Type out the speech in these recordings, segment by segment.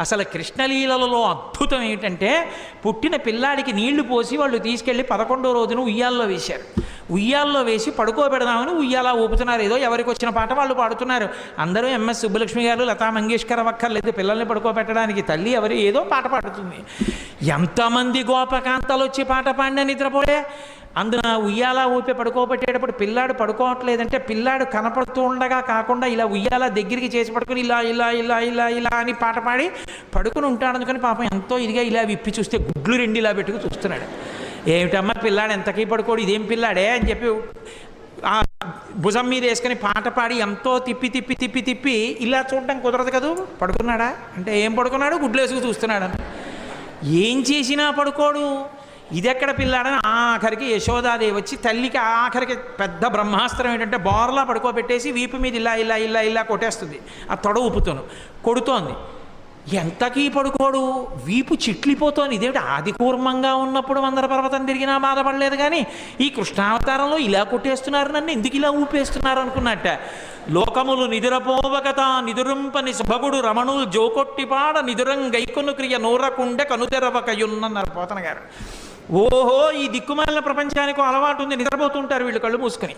అసలు కృష్ణలీలలో అద్భుతం ఏంటంటే పుట్టిన పిల్లాడికి నీళ్లు పోసి వాళ్ళు తీసుకెళ్ళి 11వ రోజున ఉయ్యాల్లో వేశారు. ఉయ్యాల్లో వేసి పడుకోబెడదామని ఉయ్యాలా ఊపుతున్నారు. ఏదో ఎవరికి వచ్చిన పాట వాళ్ళు పాడుతున్నారు. అందరూ ఎంఎస్ సుబ్బలక్ష్మి గారు, లతా మంగేష్కర్ అక్కర్లేదు పిల్లల్ని పడుకోబెట్టడానికి. తల్లి ఎవరు ఏదో పాట పాడుతుంది. ఎంతమంది గోపకాంతలు వచ్చి పాట పాడినా నిద్రపోలే. అందున ఉయ్యాల ఊపి పడుకోబెట్టేటప్పుడు పిల్లాడు పడుకోవట్లేదంటే పిల్లాడు కనపడుతూ ఉండగా కాకుండా ఇలా ఉయ్యాల దగ్గరికి చేసి పడుకుని ఇలా ఇలా ఇలా ఇలా ఇలా అని పాట పాడి పడుకుని ఉంటాడు. అందుకని పాపం ఎంతో ఇదిగా ఇలా విప్పి చూస్తే గుడ్లు 2 ఇలా పెట్టుకు చూస్తున్నాడు. ఏమిటమ్మా పిల్లాడు ఎంతకీ పడుకోడు, ఇదేం పిల్లాడే అని చెప్పి ఆ భుజం మీద వేసుకొని పాట పాడి ఎంతో తిప్పి తిప్పి తిప్పి తిప్పి ఇలా చూడటం కుదరదు కదా. పడుకున్నాడా అంటే ఏం పడుకున్నాడు, గుడ్లు వేసుకు చూస్తున్నాడు. ఏం చేసినా పడుకోడు. ఇదెక్కడ పిల్లాడని ఆఖరికి యశోదాదేవి వచ్చి తల్లికి ఆఖరికి పెద్ద బ్రహ్మాస్త్రం ఏంటంటే బోర్లా పడుకోబెట్టేసి వీపు మీద ఇలా ఇలా ఇలా ఇలా కొట్టేస్తుంది. ఆ తొడ ఊపుతోను కొడుతోంది. ఎంతకీ పడుకోడు, వీపు చిట్లిపోతోంది. ఇదేమిటి ఆదికూర్మంగా ఉన్నప్పుడు మందర పర్వతం తిరిగినా బాధపడలేదు కానీ ఈ కృష్ణావతారంలో ఇలా కొట్టేస్తున్నారు, నన్ను ఎందుకు ఇలా ఊపేస్తున్నారు అనుకున్నట్ట. లోకములు నిదురపోవగత నిదురింపని సుభగుడు రమణులు జోకొట్టిపాడ నిదురం గైకొను క్రియ నూరకుండె కనుతెరవకయున్నన్నారు పోతన గారు. ఓహో ఈ దిక్కుమాలిన ప్రపంచానికి అలవాటు ఉంది, నిద్రపోతుంటారు వీళ్ళు కళ్ళు మూసుకొని.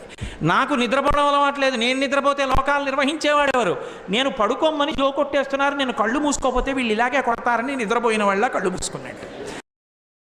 నాకు నిద్రపోవడం అలవాట్లేదు, నేను నిద్రపోతే లోకాలు నిర్వహించేవాడెవరు. నేను పడుకోమని జో కొట్టేస్తున్నారు, నేను కళ్ళు మూసుకోపోతే వీళ్ళు ఇలాగే కొడతారని నిద్రపోయిన వాళ్ళ కళ్ళు మూసుకున్నాడు.